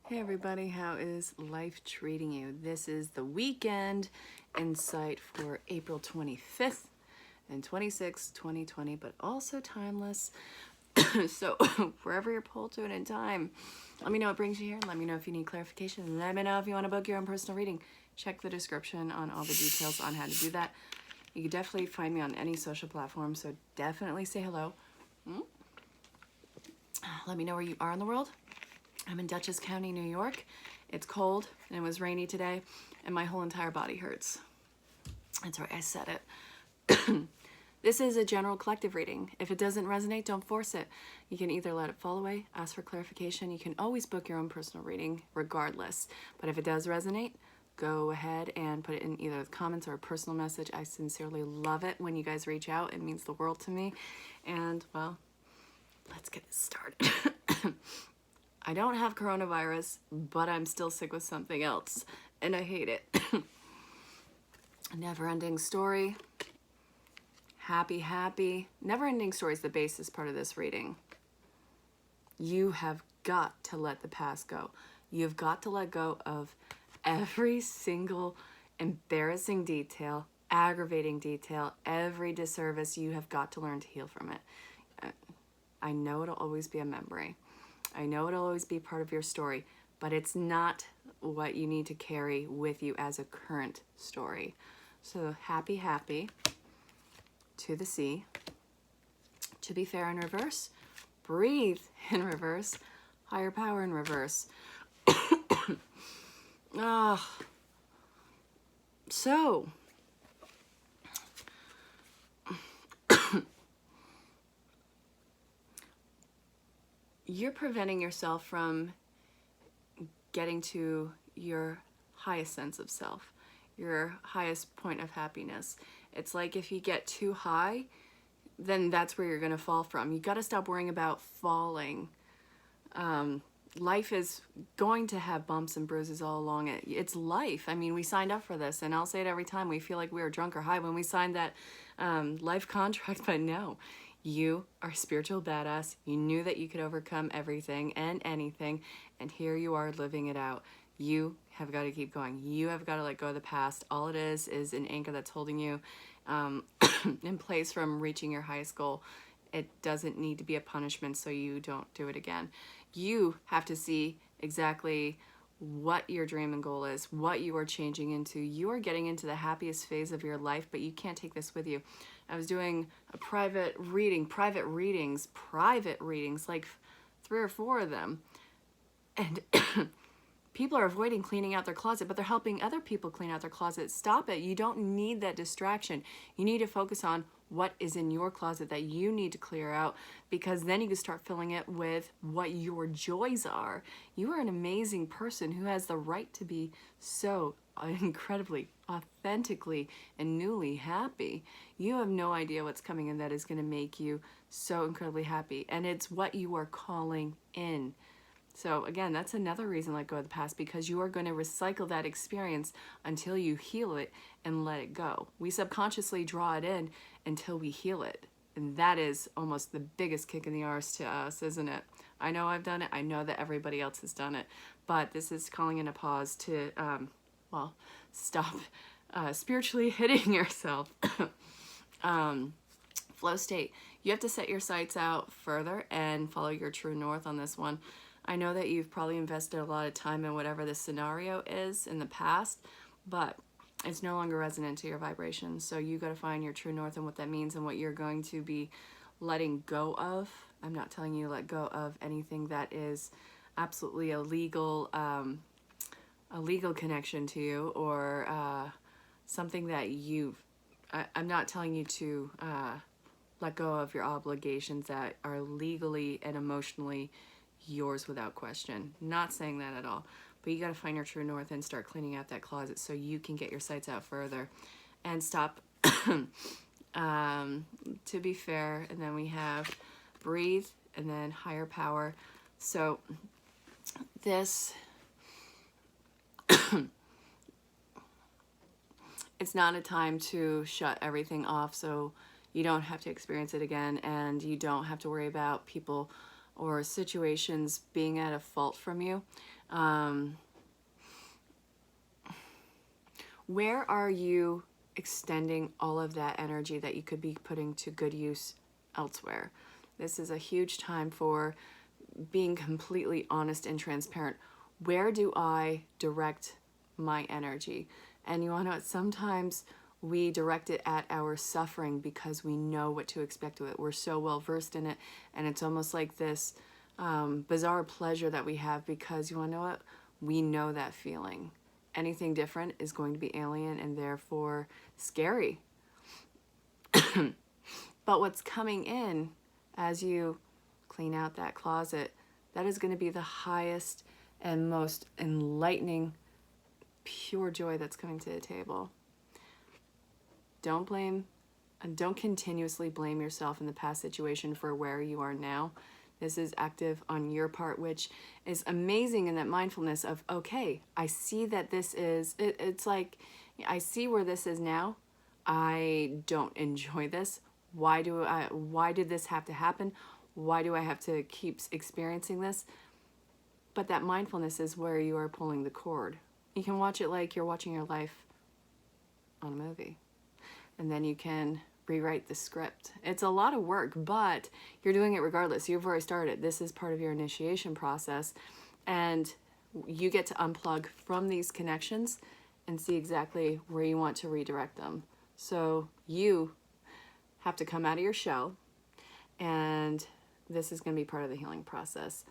Hey everybody, how is life treating you? This is the weekend insight for April 25th and 26th, 2020, but also timeless. So wherever you're pulled to it in time, let me know what brings you here. Let me know if you need clarification. Let me know if you want to book your own personal reading. Check the description on all the details on how to do that. You can definitely find me on any social platform, so definitely say hello. Let me know where you are in the world. I'm in Dutchess County, New York. It's cold and it was rainy today and my whole entire body hurts. That's right, I said it. This is a general collective reading. If it doesn't resonate, don't force it. You can either let it fall away, ask for clarification. You can always book your own personal reading regardless. But if it does resonate, go ahead and put it in either the comments or a personal message. I sincerely love it when you guys reach out. It means the world to me. And well, let's get this started. I don't have coronavirus, but I'm still sick with something else, and I hate it. Never-ending story. Happy. Never-ending story is the basis part of this reading. You have got to let the past go. You've got to let go of every single embarrassing detail, aggravating detail, every disservice. You have got to learn to heal from it. I know it'll always be a memory. I know it'll always be part of your story, but it's not what you need to carry with you as a current story. So happy, to the sea, to be fair in reverse, breathe in reverse, higher power in reverse. So, you're preventing yourself from getting to your highest sense of self, your highest point of happiness. It's like if you get too high, then that's where you're going to fall from. You got to stop worrying about falling. Life is going to have bumps and bruises all along it. It's life. I mean, we signed up for this, and I'll say it every time. We feel like we were drunk or high when we signed that life contract, but no. You are a spiritual badass. You knew that you could overcome everything and anything, and here you are living it out. You have got to keep going. You have got to let go of the past. All it is an anchor that's holding you in place from reaching your highest goal. It doesn't need to be a punishment so you don't do it again. You have to see exactly what your dream and goal is, what you are changing into. You are getting into the happiest phase of your life, but you can't take this with you. I was doing a private readings, like 3 or 4 of them. And people are avoiding cleaning out their closet, but they're helping other people clean out their closet. Stop it. You don't need that distraction. You need to focus on what is in your closet that you need to clear out, because then you can start filling it with what your joys are. You are an amazing person who has the right to be so incredibly, authentically, and newly happy. You have no idea what's coming in that is going to make you so incredibly happy, and it's what you are calling in. So again, that's another reason to let go of the past, because you are going to recycle that experience until you heal it and let it go. We subconsciously draw it in until we heal it. And that is almost the biggest kick in the arse to us, isn't it? I know I've done it. I know that everybody else has done it. But this is calling in a pause to, stop spiritually hitting yourself. Flow state. You have to set your sights out further and follow your true north on this one. I know that you've probably invested a lot of time in whatever the scenario is in the past, but it's no longer resonant to your vibration. So you got to find your true north and what that means and what you're going to be letting go of. I'm not telling you to let go of anything that is absolutely a legal connection to you, or something that I'm not telling you to let go of your obligations that are legally and emotionally yours without question. Not saying that at all, but you got to find your true north and start cleaning out that closet so you can get your sights out further and stop to be fair. And then we have breathe and then higher power. So this it's not a time to shut everything off so you don't have to experience it again, and you don't have to worry about people or situations being at a fault from you, where are you extending all of that energy that you could be putting to good use elsewhere? This is a huge time for being completely honest and transparent. Where do I direct my energy? And you want to know, sometimes we direct it at our suffering because we know what to expect with it. We're so well versed in it, and it's almost like this bizarre pleasure that we have, because you want to know what? We know that feeling. Anything different is going to be alien and therefore scary. But what's coming in as you clean out that closet, that is going to be the highest and most enlightening, pure joy that's coming to the table. Don't blame, and don't continuously blame yourself in the past situation for where you are now. This is active on your part, which is amazing in that mindfulness of, okay, I see that this is, it's like, I see where this is now. I don't enjoy this. Why did this have to happen? Why do I have to keep experiencing this? But that mindfulness is where you are pulling the cord. You can watch it like you're watching your life on a movie. And then you can rewrite the script. It's a lot of work, but you're doing it regardless. You've already started. This is part of your initiation process, and you get to unplug from these connections and see exactly where you want to redirect them. So you have to come out of your shell, and this is going to be part of the healing process,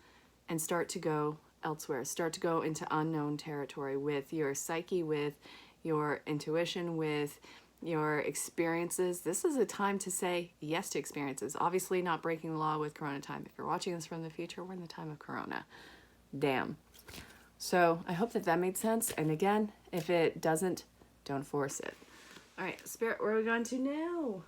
and start to go elsewhere. Start to go into unknown territory with your psyche, with your intuition, with your experiences. This is a time to say yes to experiences. Obviously not breaking the law with Corona time. If you're watching this from the future, we're in the time of Corona. Damn. So I hope that made sense. And again, if it doesn't, don't force it. All right, Spirit, where are we going to now?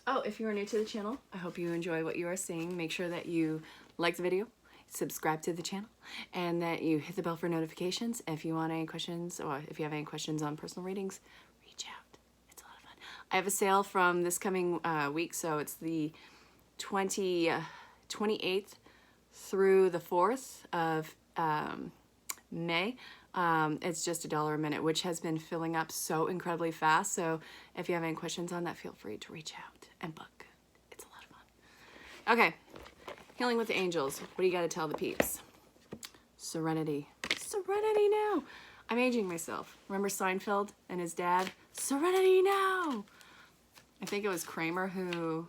Oh, if you are new to the channel, I hope you enjoy what you are seeing. Make sure that you like the video, subscribe to the channel, and that you hit the bell for notifications. If you want any questions, or if you have any questions on personal readings, reach out. It's a lot of fun. I have a sale from this coming week, so it's the 28th through the 4th of May. It's just $1 a minute, which has been filling up so incredibly fast. So if you have any questions on that, feel free to reach out and book. It's a lot of fun. Okay. Healing with the angels. What do you got to tell the peeps? Serenity. Serenity now. I'm aging myself. Remember Seinfeld and his dad? Serenity now. I think it was Kramer who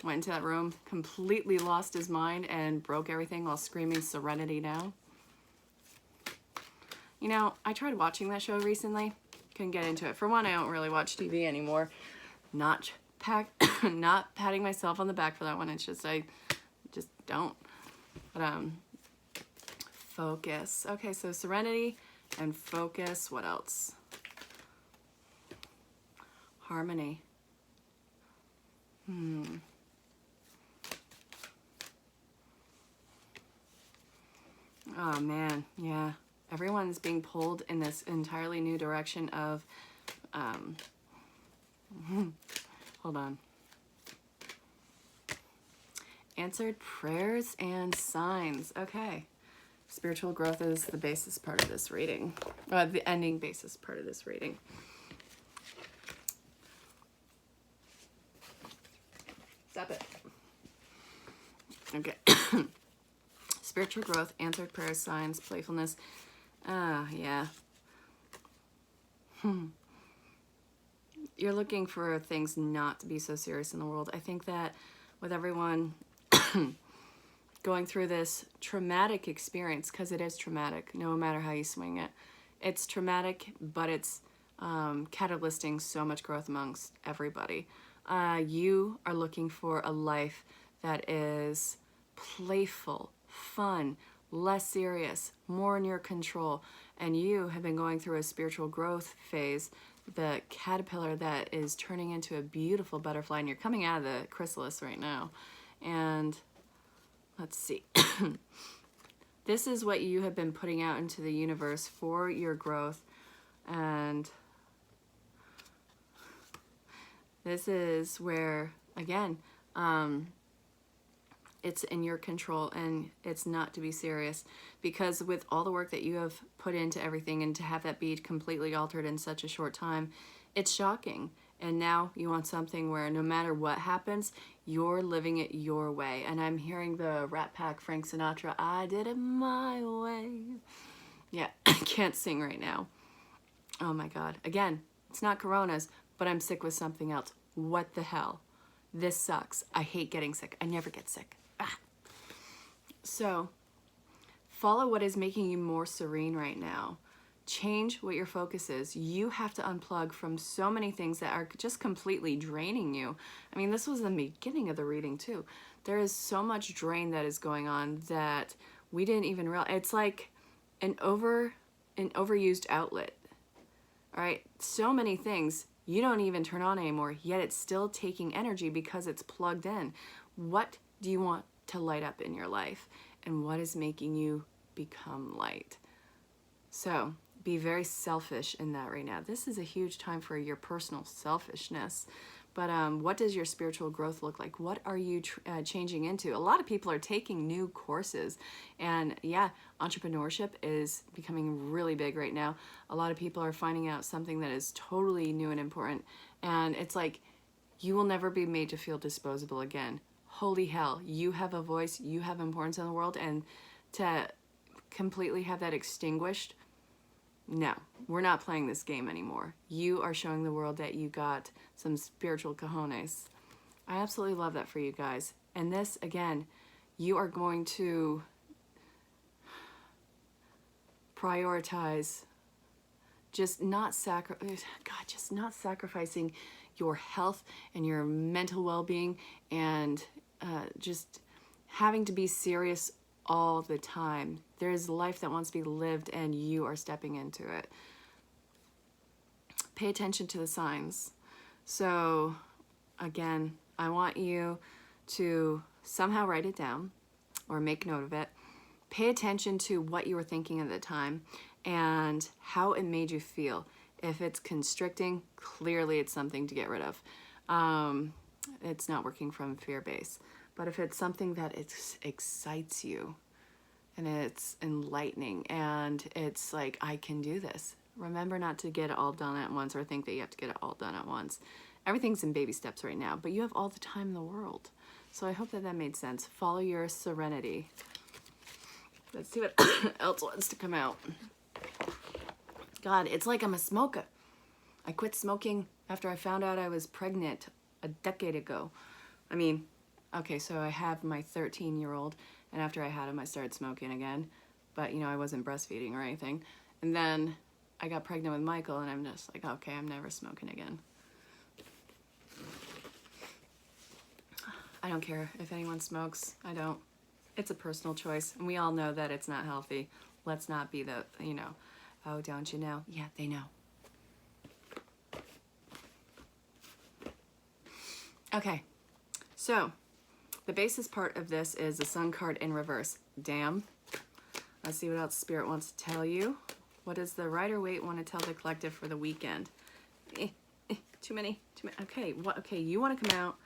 went into that room, completely lost his mind, and broke everything while screaming serenity now. You know, I tried watching that show recently. Couldn't get into it. For one, I don't really watch TV anymore. Not patting myself on the back for that one. It's just, I just don't. But, focus. Okay, so serenity and focus. What else? Harmony. Oh, man. Yeah. Everyone's being pulled in this entirely new direction of, hold on. Answered prayers and signs. Okay. Spiritual growth is the basis part of this reading. The ending basis part of this reading. Stop it. Okay. Spiritual growth, answered prayers, signs, playfulness. Yeah. You're looking for things not to be so serious in the world. I think that with everyone going through this traumatic experience, because it is traumatic, no matter how you swing it, it's traumatic, but it's catalyzing so much growth amongst everybody. You are looking for a life that is playful, fun, less serious, more in your control, and you have been going through a spiritual growth phase, the caterpillar that is turning into a beautiful butterfly, and you're coming out of the chrysalis right now. And let's see. This is what you have been putting out into the universe for your growth, and this is where again, it's in your control, and it's not to be serious, because with all the work that you have put into everything, and to have that be completely altered in such a short time, it's shocking. And now you want something where no matter what happens, you're living it your way. And I'm hearing the Rat Pack Frank Sinatra, I did it my way. Yeah, I can't sing right now. Oh my God. Again, it's not coronas, but I'm sick with something else. What the hell? This sucks. I hate getting sick. I never get sick. Ah. So, follow what is making you more serene right now. Change what your focus is. You have to unplug from so many things that are just completely draining you. I mean, this was the beginning of the reading too. There is so much drain that is going on that we didn't even realize. It's like an overused outlet. All right, so many things you don't even turn on anymore, yet it's still taking energy because it's plugged in. What do you want to light up in your life? And what is making you become light? So be very selfish in that right now. This is a huge time for your personal selfishness. But what does your spiritual growth look like? What are you changing into? A lot of people are taking new courses. And yeah, entrepreneurship is becoming really big right now. A lot of people are finding out something that is totally new and important. And it's like, you will never be made to feel disposable again. Holy hell, you have a voice, you have importance in the world, and to completely have that extinguished, no, we're not playing this game anymore. You are showing the world that you got some spiritual cojones. I absolutely love that for you guys. And this, again, you are going to prioritize just not sacrificing your health and your mental well-being, and just having to be serious all the time. There is life that wants to be lived, and you are stepping into it. Pay attention to the signs. So again, I want you to somehow write it down or make note of it. Pay attention to what you were thinking at the time and how it made you feel. If it's constricting, clearly it's something to get rid of. It's not working from fear base. But if it's something that excites you and it's enlightening and it's like, I can do this. Remember not to get it all done at once or think that you have to get it all done at once. Everything's in baby steps right now, but you have all the time in the world. So I hope that that made sense. Follow your serenity. Let's see what else wants to come out. God, it's like I'm a smoker. I quit smoking after I found out I was pregnant a decade ago. I mean, okay, so I have my 13-year-old, and after I had him, I started smoking again. But, you know, I wasn't breastfeeding or anything. And then I got pregnant with Michael, and I'm just like, okay, I'm never smoking again. I don't care if anyone smokes. I don't. It's a personal choice, and we all know that it's not healthy. Let's not be the, you know, oh, don't you know? Yeah, they know. Okay, so the basis part of this is the Sun card in reverse. Damn. Let's see what else Spirit wants to tell you. What does the Rider-Waite want to tell the collective for the weekend? Too many. Okay, what? Okay, you want to come out.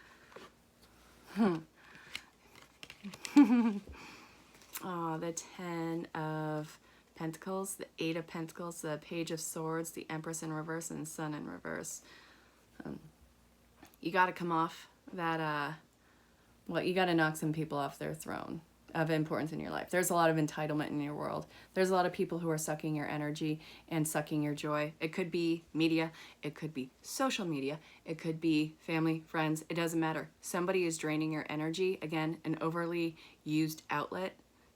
Oh, the 10 of Pentacles, the 8 of Pentacles, the Page of Swords, the Empress in reverse, and Sun in reverse. You got to come off that, well, you got to knock some people off their throne of importance in your life. There's a lot of entitlement in your world. There's a lot of people who are sucking your energy and sucking your joy. It could be media. It could be social media. It could be family, friends. It doesn't matter. Somebody is draining your energy. Again, an overly used outlet.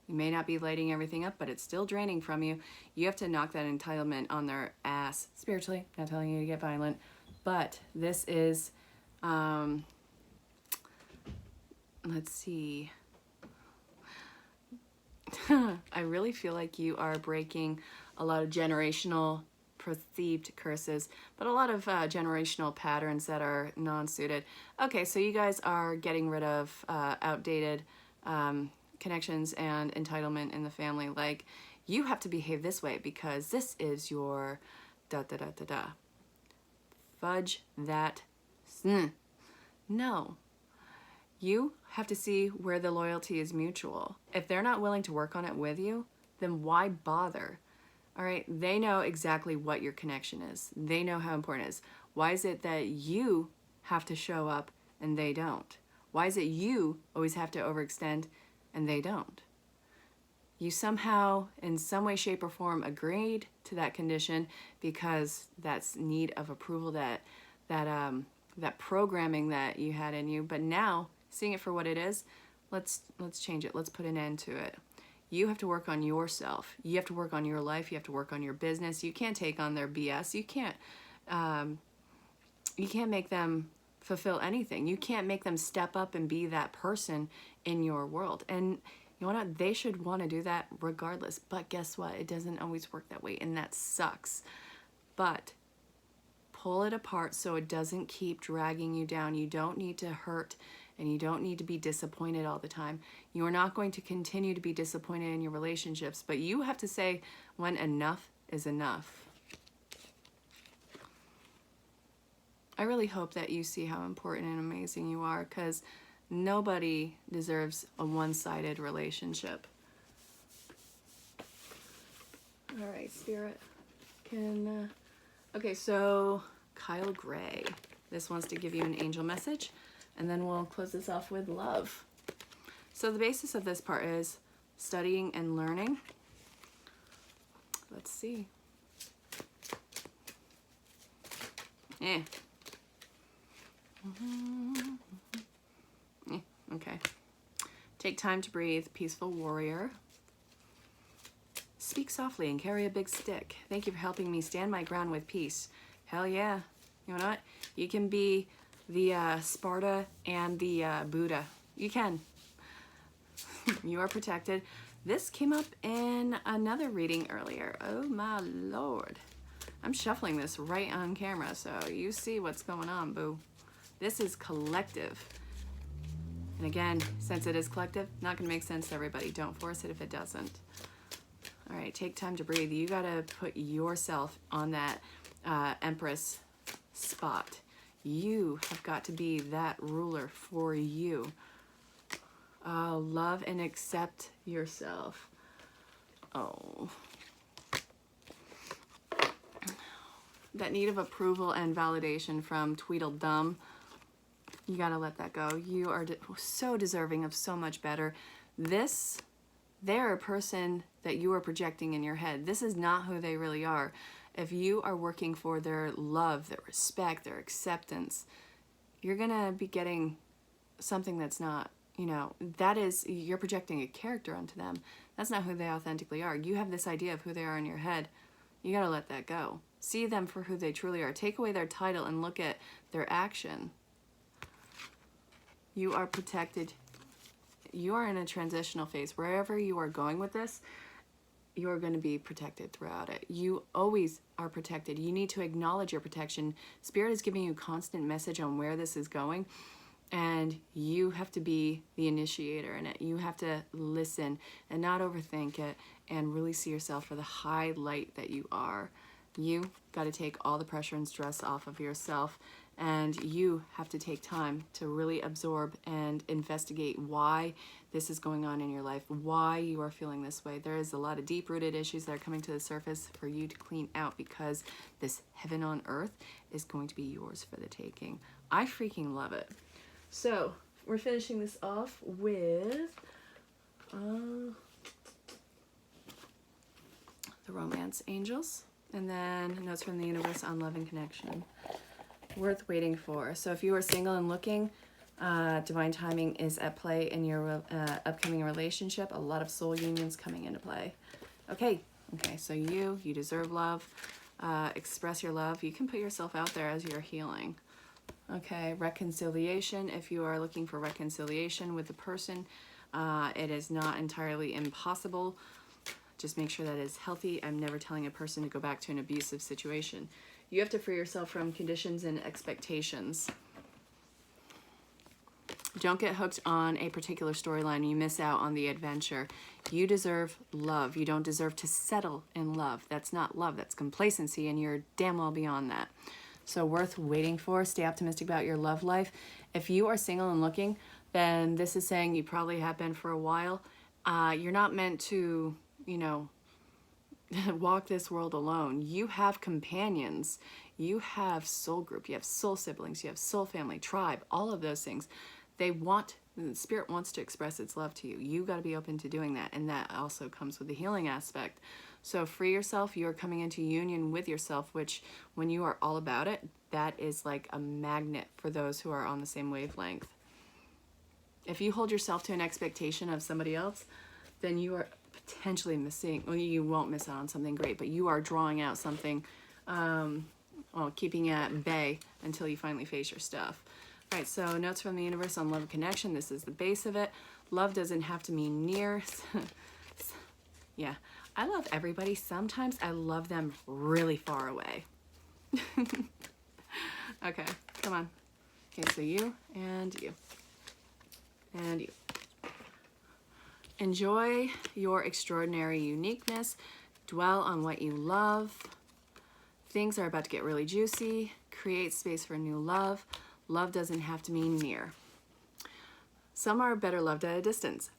You may not be lighting everything up, but it's still draining from you. You have to knock that entitlement on their ass spiritually. Not telling you to get violent, but this is, let's see. I really feel like you are breaking a lot of generational perceived curses, but a lot of generational patterns that are non-suited. Okay, so you guys are getting rid of outdated connections and entitlement in the family. Like, you have to behave this way because this is your da-da-da-da-da. Fudge that. No. You have to see where the loyalty is mutual. If they're not willing to work on it with you, then why bother? All right, they know exactly what your connection is. They know how important it is. Why is it that you have to show up and they don't? Why is it you always have to overextend and they don't? You somehow, in some way, shape, or form, agreed to that condition because that's need of approval, that programming that you had in you. But now, seeing it for what it is, let's change it. Let's put an end to it. You have to work on yourself. You have to work on your life. You have to work on your business. You can't take on their BS. You can't make them fulfill anything. You can't make them step up and be that person in your world. And you know what? They should want to do that regardless. But guess what? It doesn't always work that way, and that sucks. But pull it apart so it doesn't keep dragging you down. You don't need to hurt, and you don't need to be disappointed all the time. You are not going to continue to be disappointed in your relationships, but you have to say when enough is enough. I really hope that you see how important and amazing you are, because nobody deserves a one-sided relationship. All right, Spirit. Okay, so Kyle Gray. This wants to give you an angel message, and then we'll close this off with love. So the basis of this part is studying and learning. Let's see. Yeah. Okay. Take time to breathe. Peaceful warrior. Speak softly and carry a big stick. Thank you for helping me stand my ground with peace. Hell yeah. You know what? You can be the Sparta and the Buddha. You can. You are protected. This came up in another reading earlier. Oh my Lord. I'm shuffling this right on camera, so you see what's going on, boo. This is collective. And again, since it is collective, not going to make sense to everybody. Don't force it if it doesn't. All right, take time to breathe. You got to put yourself on that Empress spot. You have got to be that ruler for you. Love and accept yourself. Oh. That need of approval and validation from Tweedledum. You gotta let that go. You are so deserving of so much better. They're a person that you are projecting in your head. This is not who they really are. If you are working for their love, their respect, their acceptance, you're gonna be getting something that's not, you're projecting a character onto them. That's not who they authentically are. You have this idea of who they are in your head. You gotta let that go. See them for who they truly are. Take away their title and look at their action. You are protected. You are in a transitional phase. Wherever you are going with this, you are going to be protected throughout it. You always are protected. You need to acknowledge your protection. Spirit is giving you constant message on where this is going, and you have to be the initiator in it. You have to listen and not overthink it, and really see yourself for the high light that you are. You got to take all the pressure and stress off of yourself, and you have to take time to really absorb and investigate why this is going on in your life, why you are feeling this way. There is a lot of deep-rooted issues that are coming to the surface for you to clean out, because this heaven on earth is going to be yours for the taking. I freaking love it. So we're finishing this off with the Romance Angels, and then Notes from the Universe on Love and Connection. Worth waiting for. So if you are single and looking, divine timing is at play in your upcoming relationship. A lot of soul unions coming into play. Okay, so you deserve love. Express your love. You can put yourself out there as you're healing. Okay, reconciliation. If you are looking for reconciliation with the person, it is not entirely impossible. Just make sure that it's healthy. I'm never telling a person to go back to an abusive situation. You have to free yourself from conditions and expectations. Don't get hooked on a particular storyline. You miss out on the adventure. You deserve love. You don't deserve to settle in love. That's not love. That's complacency, and you're damn well beyond that. So worth waiting for. Stay optimistic about your love life. If you are single and looking, then this is saying you probably have been for a while. You're not meant to, you know, walk this world alone. You have companions. You have soul group. You have soul siblings. You have soul family, tribe, all of those things. The spirit wants to express its love to you. You got to be open to doing that. And that also comes with the healing aspect. So free yourself. You are coming into union with yourself, which when you are all about it, that is like a magnet for those who are on the same wavelength. If you hold yourself to an expectation of somebody else, then you are potentially missing, well, you won't miss out on something great, but you are drawing out something, well, keeping it at bay until you finally face your stuff. All right, so notes from the universe on love and connection. This is the base of it. Love doesn't have to mean near. Yeah, I love everybody. Sometimes I love them really far away. Okay, come on. Okay, so you and you. And you. Enjoy your extraordinary uniqueness. Dwell on what you love. Things are about to get really juicy. Create space for new love. Love doesn't have to mean near. Some are better loved at a distance.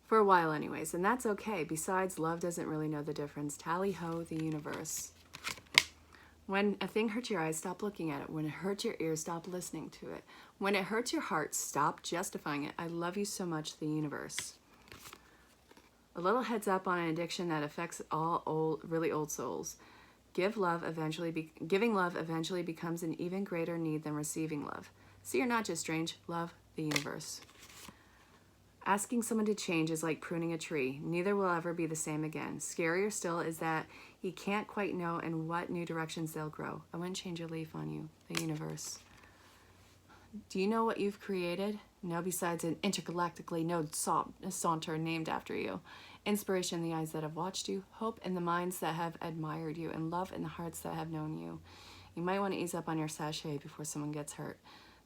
For a while anyways, and that's okay. Besides, love doesn't really know the difference. Tally ho, the universe. When a thing hurts your eyes, stop looking at it. When it hurts your ears, stop listening to it. When it hurts your heart, stop justifying it. I love you so much, the universe. A little heads up on an addiction that affects all really old souls. Giving love eventually becomes an even greater need than receiving love. So you're not just strange, love the universe. Asking someone to change is like pruning a tree. Neither will ever be the same again. Scarier still is that you can't quite know in what new directions they'll grow. I wouldn't change a leaf on you, the universe. Do you know what you've created? No, besides an intergalactically node saunter named after you. Inspiration in the eyes that have watched you, hope in the minds that have admired you, and love in the hearts that have known you. You might want to ease up on your sachet before someone gets hurt.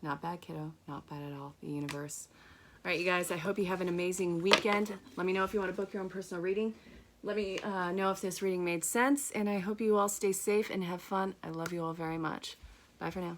Not bad, kiddo. Not bad at all. The universe. All right, you guys, I hope you have an amazing weekend. Let me know if you want to book your own personal reading. Let me know if this reading made sense, and I hope you all stay safe and have fun. I love you all very much. Bye for now.